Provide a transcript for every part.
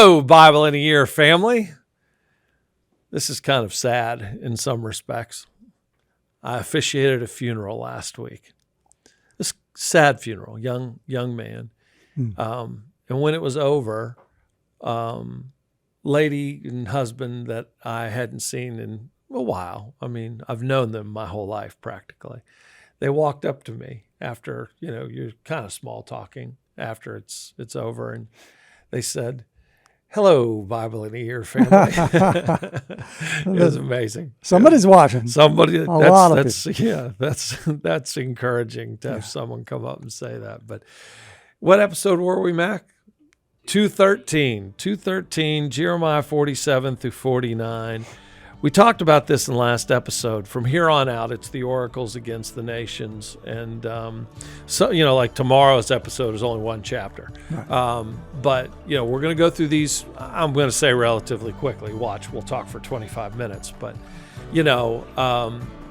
Hello, Bible in a Year family. This is kind of sad in some respects. I officiated a funeral last week. This sad funeral, young man. And when it was over, lady and husband that I hadn't seen in a while. I mean, I've known them my whole life practically. They walked up to me after, you're kind of small talking after it's over, and they said, "Hello, Bible in a Year family." It was amazing. Somebody's watching. Somebody. A lot of people. Yeah, that's encouraging to have someone come up and say that. But what episode were we, Mac? 213, Jeremiah 47 through 49. We talked about this in the last episode. From here on out, it's the oracles against the nations. And so, like tomorrow's episode is only one chapter. Right. But, we're going to go through these, I'm going to say relatively quickly. Watch, we'll talk for 25 minutes. But,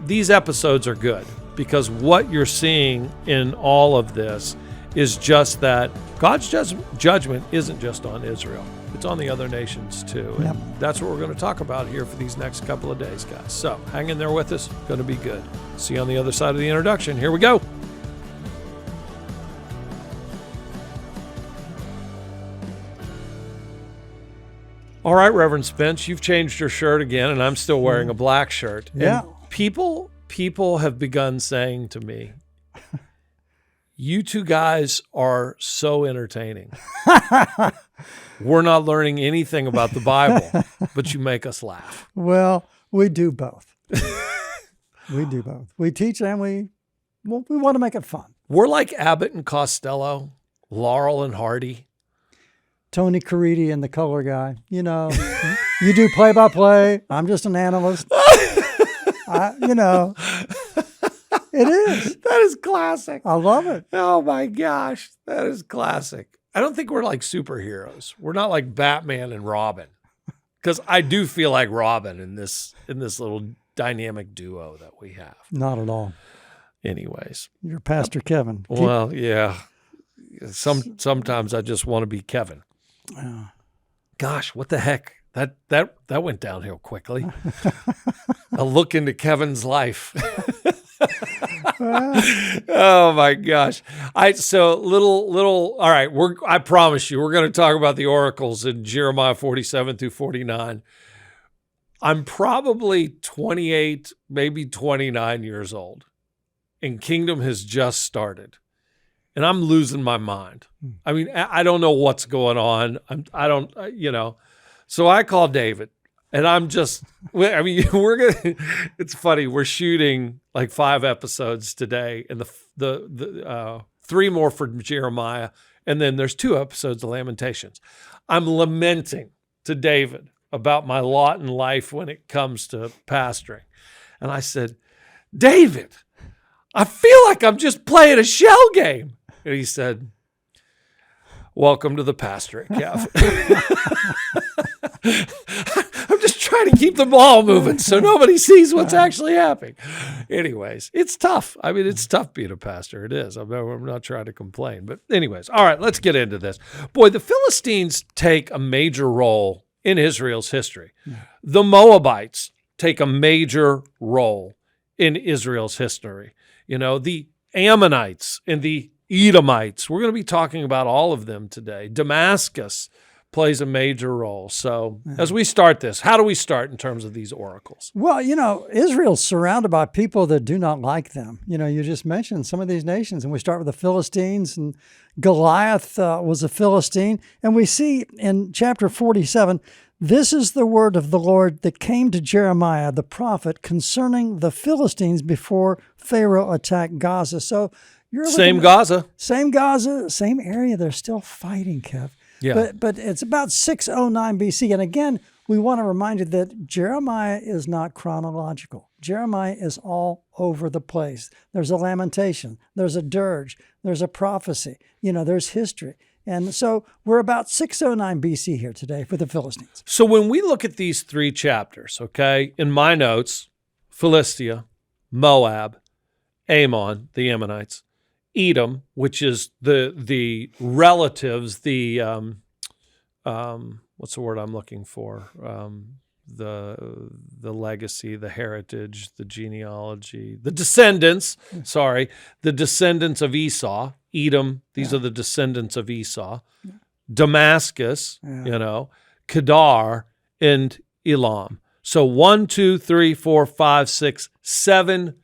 these episodes are good because what you're seeing in all of this is just that God's judgment isn't just on Israel. It's on the other nations too. And that's what we're going to talk about here for these next couple of days, guys. So hang in there with us. Going to be good. See you on the other side of the introduction. Here we go. All right, Reverend Spence, you've changed your shirt again, and I'm still wearing a black shirt. Yeah. And people have begun saying to me, "You two guys are so entertaining. We're not learning anything about the Bible, but you make us laugh." Well, we do both. We do both. We teach and we want to make it fun. We're like Abbott and Costello, Laurel and Hardy. Tony Caridi and the color guy. You do play-by-play. I'm just an analyst. It is. That is classic. I love it. Oh my gosh, that is classic. I don't think we're like superheroes. We're not like Batman and Robin, because I do feel like Robin in this little dynamic duo that we have. Not at all. Anyways, You're Pastor Kevin. Well, yeah. Sometimes I just want to be Kevin. Gosh, what the heck? That went downhill quickly. A look into Kevin's life. Oh my gosh. All right, I promise you, we're going to talk about the oracles in Jeremiah 47 through 49. I'm probably 28, maybe 29 years old, and Kingdom has just started. And I'm losing my mind. I mean, I don't know what's going on. So I call David. And it's funny. We're shooting like 5 episodes today, and the 3 more for Jeremiah, and then there's 2 episodes of Lamentations. I'm lamenting to David about my lot in life when it comes to pastoring. And I said, "David, I feel like I'm just playing a shell game." And he said, "Welcome to the pastorate, Kev." I'm just trying to keep the ball moving so nobody sees what's actually happening. Anyways, it's tough. I mean, it's tough being a pastor. It is. I'm not trying to complain. But anyways, all right, let's get into this. Boy, the Philistines take a major role in Israel's history. The Moabites take a major role in Israel's history. The Ammonites and the Edomites. We're going to be talking about all of them today. Damascus plays a major role. So as we start this, how do we start in terms of these oracles? Well, Israel's surrounded by people that do not like them. You just mentioned some of these nations, and we start with the Philistines, and Goliath was a Philistine. And we see in chapter 47, "This is the word of the Lord that came to Jeremiah the prophet concerning the Philistines before Pharaoh attacked Gaza." So you're same Gaza, same area. They're still fighting, Kev. Yeah. But it's about 609 BC. And again, we want to remind you that Jeremiah is not chronological. Jeremiah is all over the place. There's a lamentation. There's a dirge. There's a prophecy. There's history. And so we're about 609 BC here today for the Philistines. So when we look at these 3 chapters, okay, in my notes, Philistia, Moab, Ammon, the Ammonites, Edom, which is the relatives, the what's the word I'm looking for? The legacy, the heritage, the genealogy, the descendants. Sorry, the descendants of Esau, Edom. These are the descendants of Esau. Damascus, Kedar, and Elam. So 1, 2, 3, 4, 5, 6, 7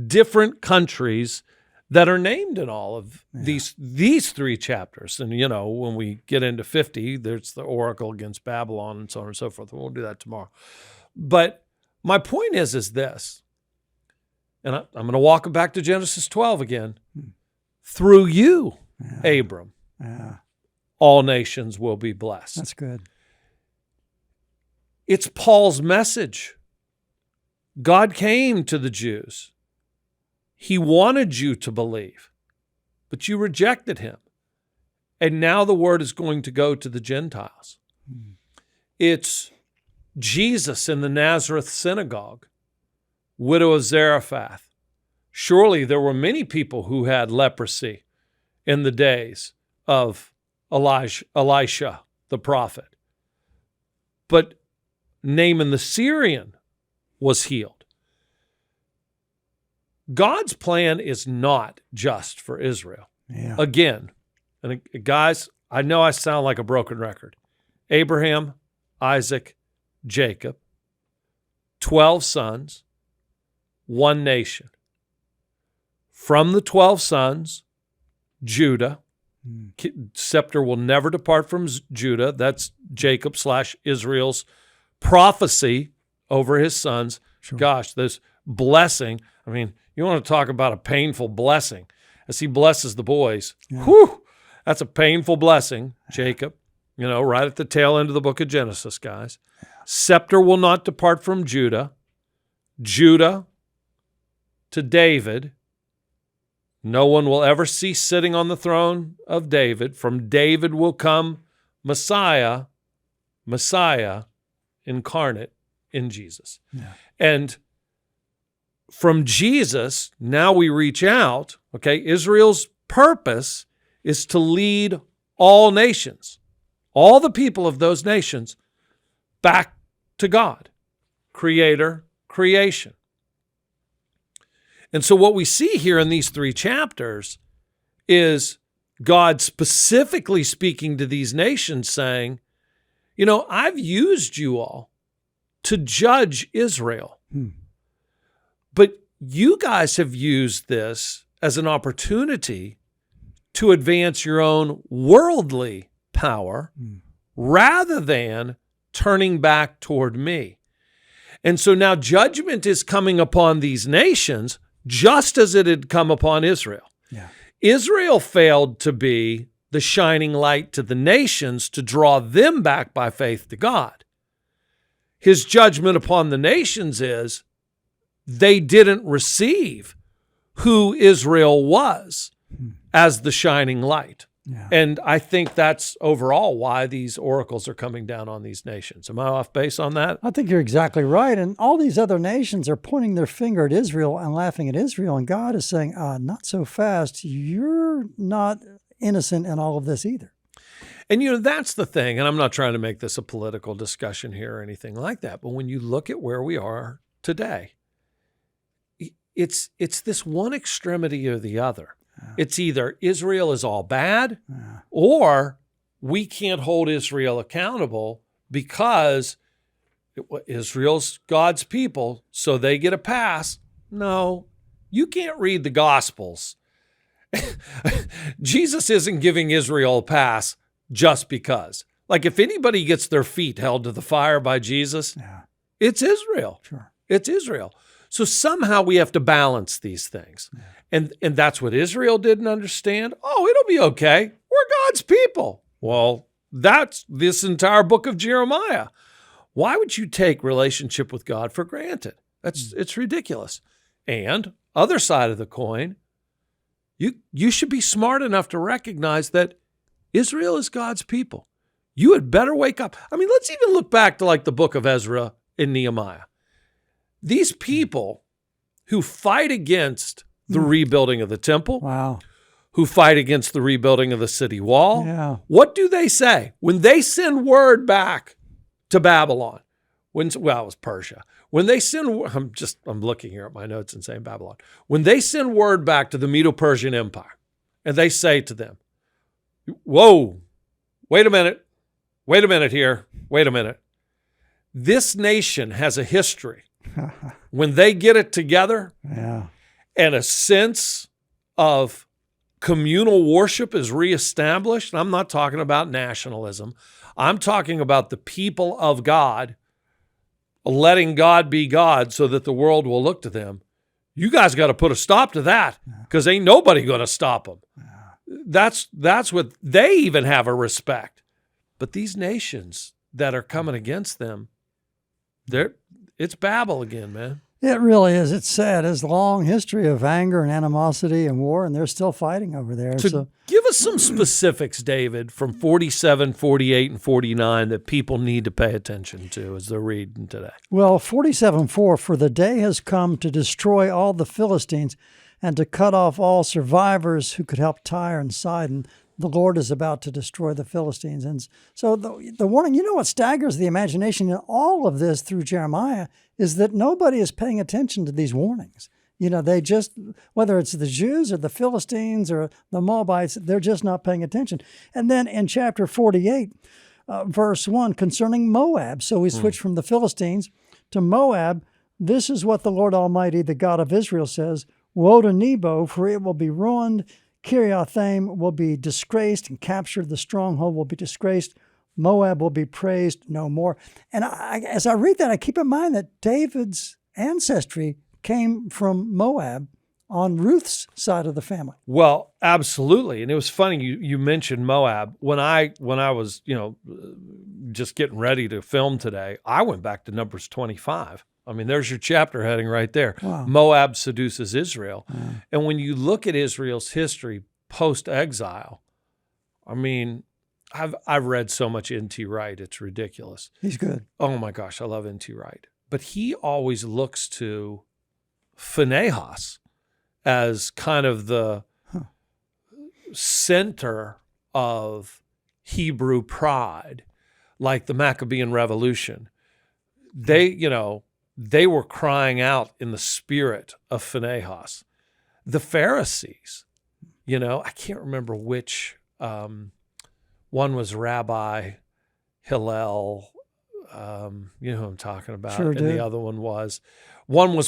different countries that are named in all of these 3 chapters. And, when we get into 50, there's the oracle against Babylon and so on and so forth. We'll do that tomorrow. But my point is this, and I'm going to walk it back to Genesis 12 again. Through you, Abram, all nations will be blessed. That's good. It's Paul's message. God came to the Jews. He wanted you to believe, but you rejected him. And now the word is going to go to the Gentiles. It's Jesus in the Nazareth synagogue, widow of Zarephath. Surely there were many people who had leprosy in the days of Elisha, the prophet. But Naaman the Syrian was healed. God's plan is not just for Israel. Yeah. Again, and guys, I know I sound like a broken record. Abraham, Isaac, Jacob, 12 sons, one nation. From the 12 sons, Judah, scepter will never depart from Judah. That's Jacob / Israel's prophecy over his sons. Sure. Gosh, this blessing. I mean, you want to talk about a painful blessing. As he blesses the boys, whew, that's a painful blessing, Jacob, right at the tail end of the book of Genesis, guys. Scepter will not depart from Judah. Judah to David. No one will ever cease sitting on the throne of David. From David will come Messiah incarnate in Jesus. Yeah. And from Jesus, now we reach out, okay? Israel's purpose is to lead all nations, all the people of those nations, back to God, creator, creation. And so what we see here in these 3 chapters is God specifically speaking to these nations saying, I've used you all to judge Israel. But you guys have used this as an opportunity to advance your own worldly power rather than turning back toward me. And so now judgment is coming upon these nations just as it had come upon Israel. Yeah. Israel failed to be the shining light to the nations to draw them back by faith to God. His judgment upon the nations is they didn't receive who Israel was as the shining light. Yeah. And I think that's overall why these oracles are coming down on these nations. Am I off base on that? I think you're exactly right. And all these other nations are pointing their finger at Israel and laughing at Israel. And God is saying, not so fast. You're not innocent in all of this either. And, that's the thing. And I'm not trying to make this a political discussion here or anything like that. But when you look at where we are today, it's this one extremity or the other. It's either Israel is all bad or we can't hold Israel accountable because Israel's God's people, so they get a pass. No, you can't read the Gospels. Jesus isn't giving Israel a pass just because. Like if anybody gets their feet held to the fire by Jesus, it's Israel. Sure. It's Israel. So somehow we have to balance these things. And that's what Israel didn't understand. Oh, it'll be okay. We're God's people. Well, that's this entire book of Jeremiah. Why would you take relationship with God for granted? It's ridiculous. And other side of the coin, you should be smart enough to recognize that Israel is God's people. You had better wake up. I mean, let's even look back to like the book of Ezra and Nehemiah. These people who fight against the rebuilding of the temple, who fight against the rebuilding of the city wall. Yeah. What do they say? When they send word back to Babylon, it was Persia. When they send, I'm looking here at my notes and saying Babylon. When they send word back to the Medo-Persian Empire, and they say to them, whoa, wait a minute here, wait a minute. This nation has a history. When they get it together, Yeah. and a sense of communal worship is reestablished, and I'm not talking about nationalism, I'm talking about the people of God letting God be God so that the world will look to them. You guys got to put a stop to that, because ain't nobody going to stop them. That's what they even have a respect. But these nations that are coming against them, it's Babel again, man. It really is. It's sad. It's a long history of anger and animosity and war, and they're still fighting over there. So give us some specifics, David, from 47, 48, and 49 that people need to pay attention to as they're reading today. Well, 47:4, for the day has come to destroy all the Philistines and to cut off all survivors who could help Tyre and Sidon. The Lord is about to destroy the Philistines. And so the warning, what staggers the imagination in all of this through Jeremiah is that nobody is paying attention to these warnings. They just, whether it's the Jews or the Philistines or the Moabites, they're just not paying attention. And then in chapter 48, verse 1, concerning Moab, so we switch from the Philistines to Moab. This is what the Lord Almighty, the God of Israel, says, woe to Nebo, for it will be ruined. Kiriathaim will be disgraced and captured. The stronghold will be disgraced. Moab will be praised no more. And as I read that, I keep in mind that David's ancestry came from Moab on Ruth's side of the family. Well, absolutely. And it was funny you mentioned Moab. When I was, just getting ready to film today, I went back to Numbers 25. I mean, there's your chapter heading right there. Wow. Moab seduces Israel. And when you look at Israel's history post-exile, I mean, I've read so much N.T. Wright, it's ridiculous. He's good. Oh my gosh, I love N.T. Wright. But he always looks to Phinehas as kind of the center of Hebrew pride, like the Maccabean Revolution. They were crying out in the spirit of Phinehas. The Pharisees, I can't remember which, one was Rabbi Hillel, you know who I'm talking about, Sure and do. the other one was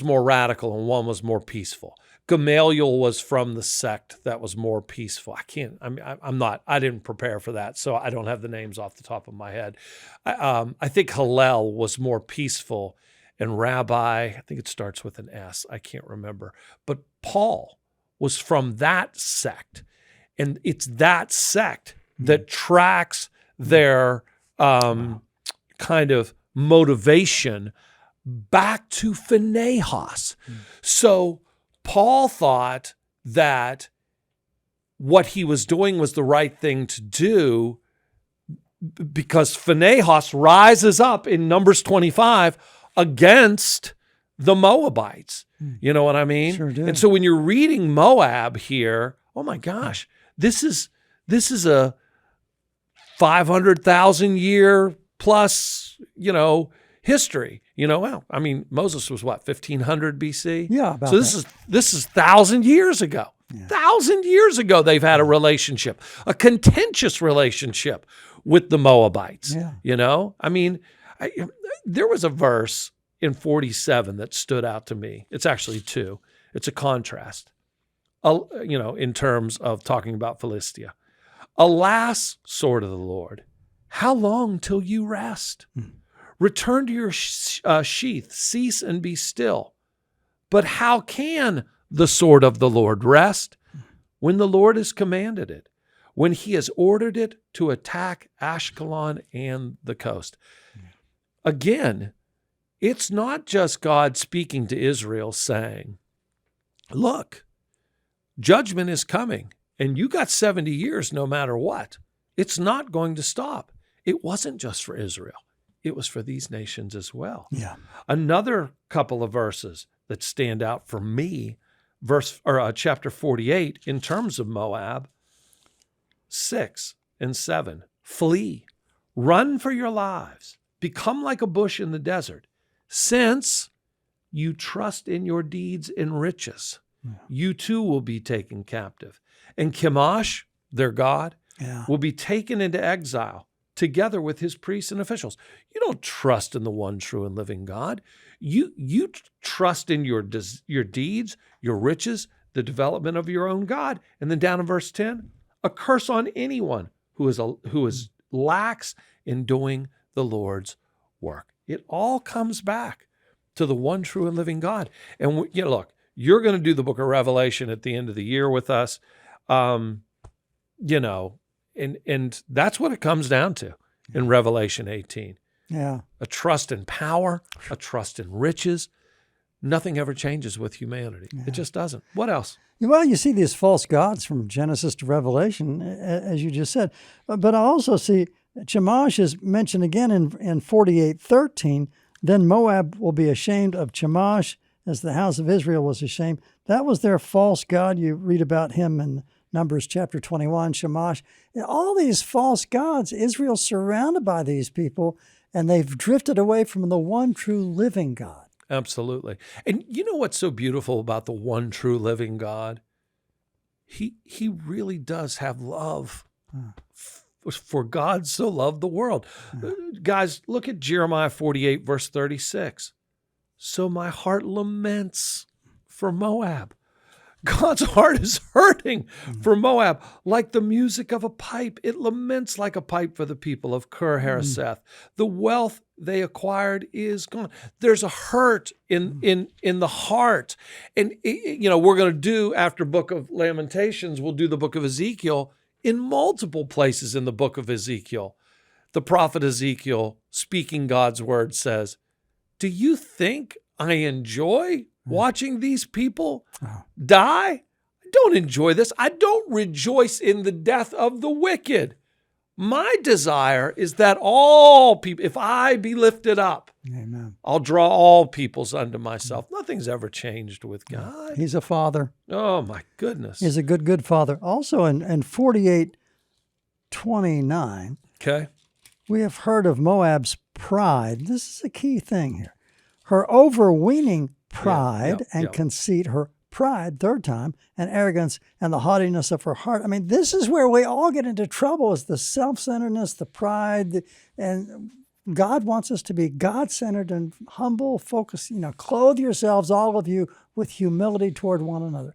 more radical and one was more peaceful. Gamaliel was from the sect that was more peaceful. I didn't prepare for that, so I don't have the names off the top of my head. I think Hillel was more peaceful, and Rabbi, I think it starts with an S, I can't remember. But Paul was from that sect, and it's that sect that tracks their kind of motivation back to Phinehas. So Paul thought that what he was doing was the right thing to do because Phinehas rises up in Numbers 25 against the Moabites. You know what I mean? Sure do. And so when you're reading Moab here, oh my gosh, this is a 500,000 year plus, history. Moses was 1500 BC? Yeah, about so this is 1,000 years ago. 1,000 years ago they've had a relationship, a contentious relationship with the Moabites. Yeah. There was a verse in 47 that stood out to me. It's actually two. It's a contrast, in terms of talking about Philistia. Alas, sword of the Lord, how long till you rest? Return to your sheath, cease and be still. But how can the sword of the Lord rest when the Lord has commanded it, when he has ordered it to attack Ashkelon and the coast? Again, it's not just God speaking to Israel saying, look, judgment is coming, and you got 70 years no matter what. It's not going to stop. It wasn't just for Israel. It was for these nations as well. Yeah. Another couple of verses that stand out for me, chapter 48 in terms of Moab, 6 and 7. Flee, run for your lives, become like a bush in the desert, since you trust in your deeds and riches. You too will be taken captive. And Chemosh, their god, will be taken into exile together with his priests and officials. You don't trust in the one true and living God. You trust in your deeds, your riches, the development of your own God. And then down in verse 10, a curse on anyone who is lax in doing the Lord's work. It all comes back to the one true and living God. And look, you're going to do the book of Revelation at the end of the year with us. And that's what it comes down to in Revelation 18. Yeah. A trust in power, a trust in riches. Nothing ever changes with humanity. Yeah. It just doesn't. What else? Well, you see these false gods from Genesis to Revelation, as you just said. But I also see Chemosh is mentioned again in 48:13. Then Moab will be ashamed of Chemosh as the house of Israel was ashamed. That was their false god. You read about him in Numbers chapter 21, Chemosh. All these false gods, Israel's surrounded by these people, and they've drifted away from the one true living God. Absolutely. And you know what's so beautiful about the one true living God? He really does have love. For God so loved the world. Guys, look at Jeremiah 48, verse 36. So my heart laments for Moab. God's heart is hurting for Moab like the music of a pipe. It laments like a pipe for the people of Kir Hareseth. The wealth they acquired is gone. There's a hurt in the heart. And, we're going to do, after Book of Lamentations, we'll do the book of Ezekiel. In multiple places in the book of Ezekiel, the prophet Ezekiel, speaking God's word, says, do you think I enjoy watching these people die? I don't enjoy this. I don't rejoice in the death of the wicked. My desire is that all people, if I be lifted up, Amen. I'll draw all peoples unto myself. Nothing's ever changed with God. He's a father. Oh, my goodness. He's a good father. Also in 48:29, okay, we have heard of Moab's pride. This is a key thing here. Her overweening pride and conceit, her pride, third time, and arrogance and the haughtiness of her heart. I mean, this is where we all get into trouble, is the self-centeredness, the pride, and God wants us to be God-centered and humble, focused. Clothe yourselves, all of you, with humility toward one another.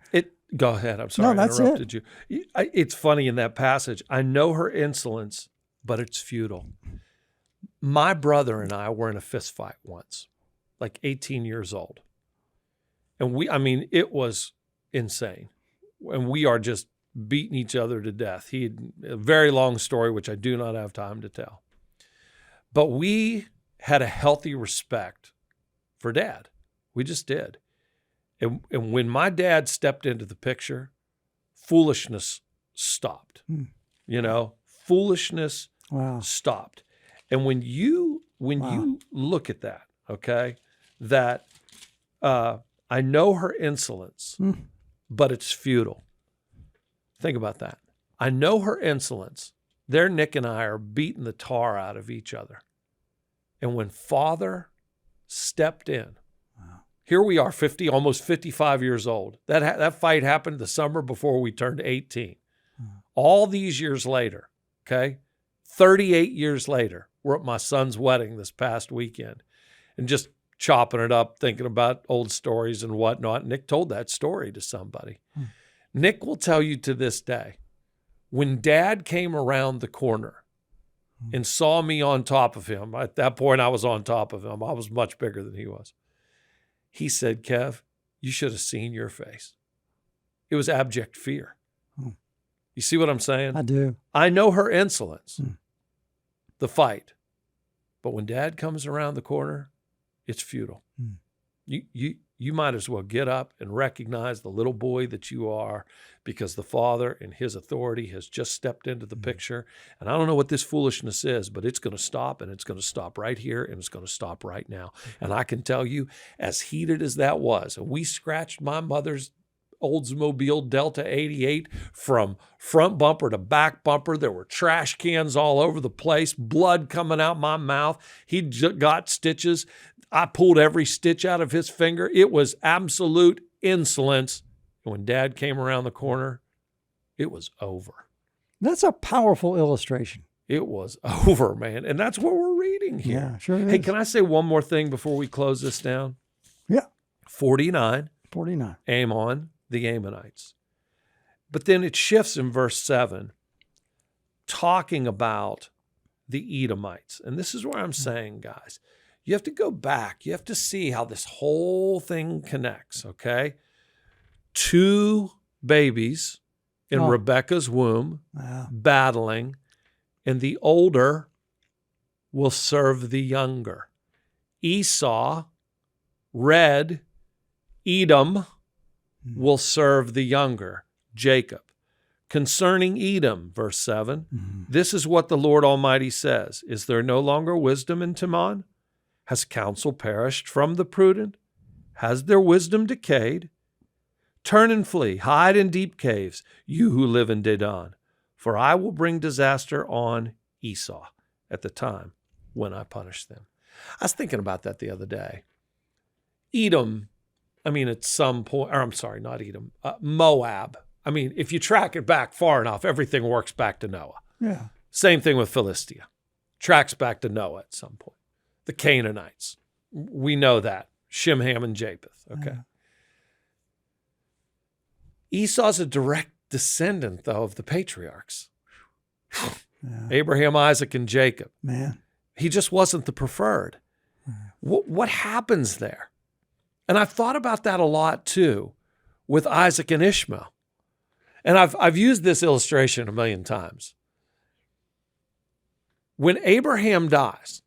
Go ahead. I'm sorry, I interrupted you. It's funny in that passage. I know her insolence, but it's futile. My brother and I were in a fist fight once, like 18 years old. And it was insane. And we are just beating each other to death. He had a very long story, which I do not have time to tell. But we had a healthy respect for Dad. We just did. And when my dad stepped into the picture, foolishness stopped. Foolishness stopped. And when you look at that, okay, that I know her insolence, but it's futile. Think about that. I know her insolence. There, Nick and I are beating the tar out of each other. And when Father stepped in, here we are, almost 55 years old. That fight happened the summer before we turned 18. All these years later, okay, 38 years later, we're at my son's wedding this past weekend, and just chopping it up, thinking about old stories and whatnot. Nick told that story to somebody. Nick will tell you to this day, when Dad came around the corner and saw me on top of him, at that point I was on top of him. I was much bigger than he was. He said, Kev, you should have seen your face. It was abject fear. You see what I'm saying? I do. I know her insolence, the fight. But when Dad comes around the corner, it's futile. You might as well get up and recognize the little boy that you are, because the Father in his authority has just stepped into the picture. And I don't know what this foolishness is, but it's going to stop, and it's going to stop right here, and it's going to stop right now. And I can tell you, as heated as that was, and we scratched my mother's Oldsmobile Delta 88 from front bumper to back bumper. There were trash cans all over the place, blood coming out my mouth. He got stitches. I pulled every stitch out of his finger. It was absolute insolence. And when Dad came around the corner, it was over. That's a powerful illustration. It was over, man. And that's what we're reading here. Yeah, sure is. Hey, can I say one more thing before we close this down? Yeah. 49. 49. Ammon, the Ammonites. But then it shifts in verse 7, talking about the Edomites. And this is where I'm saying, guys, you have to go back. You have to see how this whole thing connects, okay? 2 babies in Rebekah's womb battling, and the older will serve the younger. Esau, red, Edom will serve the younger, Jacob. Concerning Edom, verse 7, this is what the Lord Almighty says. Is there no longer wisdom in Teman? Has counsel perished from the prudent? Has their wisdom decayed? Turn and flee, hide in deep caves, you who live in Dedan, for I will bring disaster on Esau at the time when I punish them. I was thinking about that the other day. Edom, I mean, at some point, or I'm sorry, not Edom, Moab. I mean, if you track it back far enough, everything works back to Noah. Yeah. Same thing with Philistia. Tracks back to Noah at some point. The Canaanites. We know that. Shem, Ham, and Japheth. Okay. Yeah. Esau's a direct descendant, though, of the patriarchs. Abraham, Isaac, and Jacob. Man. He just wasn't the preferred. What happens there? And I've thought about that a lot, too, with Isaac and Ishmael. And I've used this illustration a million times. When Abraham dies,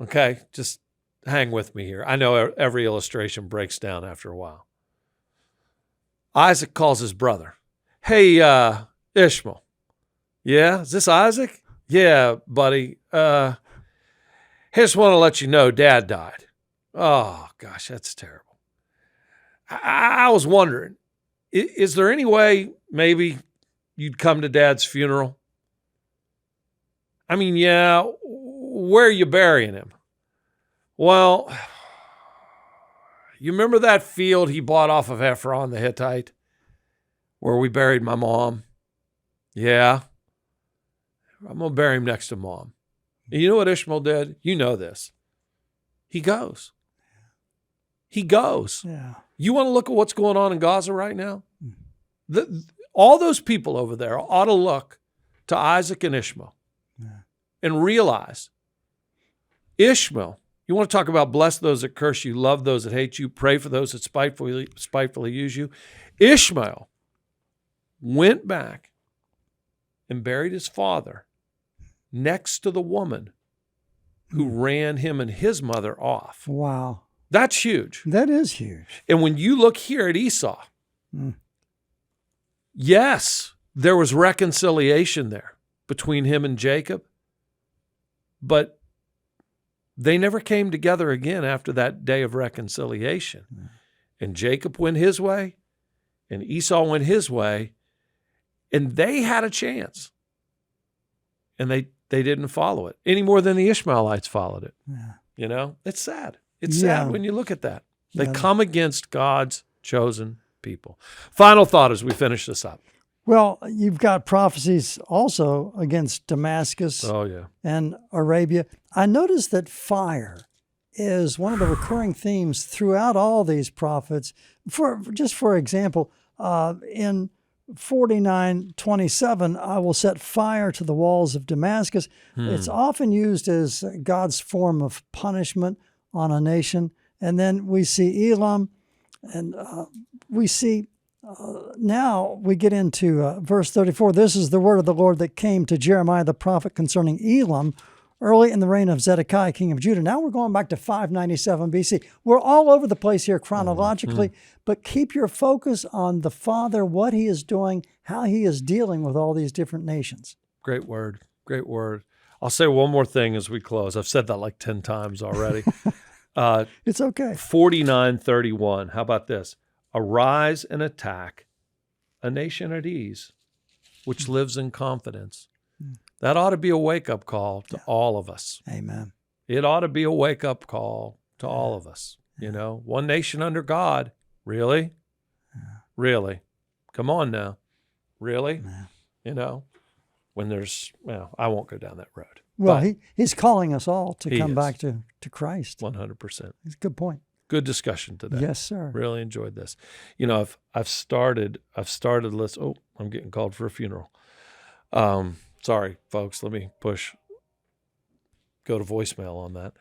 okay, just hang with me here. I know every illustration breaks down after a while. Isaac calls his brother. Hey, Ishmael. Yeah, is this Isaac? Yeah, buddy. I just want to let you know Dad died. Oh, gosh, that's terrible. I was wondering, is there any way maybe you'd come to Dad's funeral? I mean, yeah, where are you burying him? Well, you remember that field he bought off of Ephron the Hittite where we buried my mom? Yeah. I'm going to bury him next to Mom. And you know what Ishmael did? You know this. He goes. He goes. Yeah. You want to look at what's going on in Gaza right now? All those people over there ought to look to Isaac and Ishmael and realize Ishmael, you want to talk about bless those that curse you, love those that hate you, pray for those that spitefully use you. Ishmael went back and buried his father next to the woman who ran him and his mother off. Wow. That's huge. That is huge. And when you look here at Esau, yes, there was reconciliation there between him and Jacob, but they never came together again after that day of reconciliation. And Jacob went his way, and Esau went his way, and they had a chance. And they didn't follow it any more than the Ishmaelites followed it. Yeah. You know, it's sad. It's sad when you look at that. They Yeah. come against God's chosen people. Final thought as we finish this up. Well, you've got prophecies also against Damascus and Arabia. I noticed that fire is one of the recurring themes throughout all these prophets. For example, in 49:27, I will set fire to the walls of Damascus. It's often used as God's form of punishment on a nation. And then we see Elam, and we see now we get into verse 34. This is the word of the Lord that came to Jeremiah the prophet concerning Elam early in the reign of Zedekiah, king of Judah. Now we're going back to 597 BC. We're all over the place here chronologically, but keep your focus on the Father, what he is doing, how he is dealing with all these different nations. Great word. Great word. I'll say one more thing as we close. I've said that like 10 times already. It's okay. 49:31. How about this? arise and attack a nation at ease, which lives in confidence. That ought to be a wake-up call to all of us. Amen. It ought to be a wake-up call to all of us. You know, one nation under God. Really? Really? Come on now. Really? You know, when there's, well, I won't go down that road. Well, he's calling us all to He come is. back to Christ. 100%. It's a good point. Good discussion today. Yes, sir. Really enjoyed this. You know, I've started list. Oh, I'm getting called for a funeral. Sorry, folks. Let me go to voicemail on that.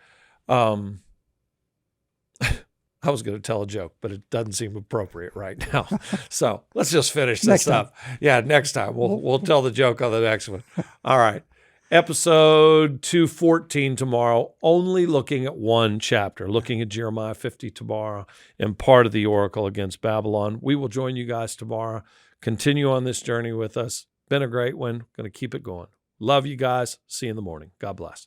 I was going to tell a joke, but it doesn't seem appropriate right now. So let's just finish this up. Yeah, next time. We'll tell the joke on the next one. All right. Episode 214 tomorrow, only looking at one chapter, looking at Jeremiah 50 tomorrow and part of the oracle against Babylon. We will join you guys tomorrow. Continue on this journey with us. Been a great one. Going to keep it going. Love you guys. See you in the morning. God bless.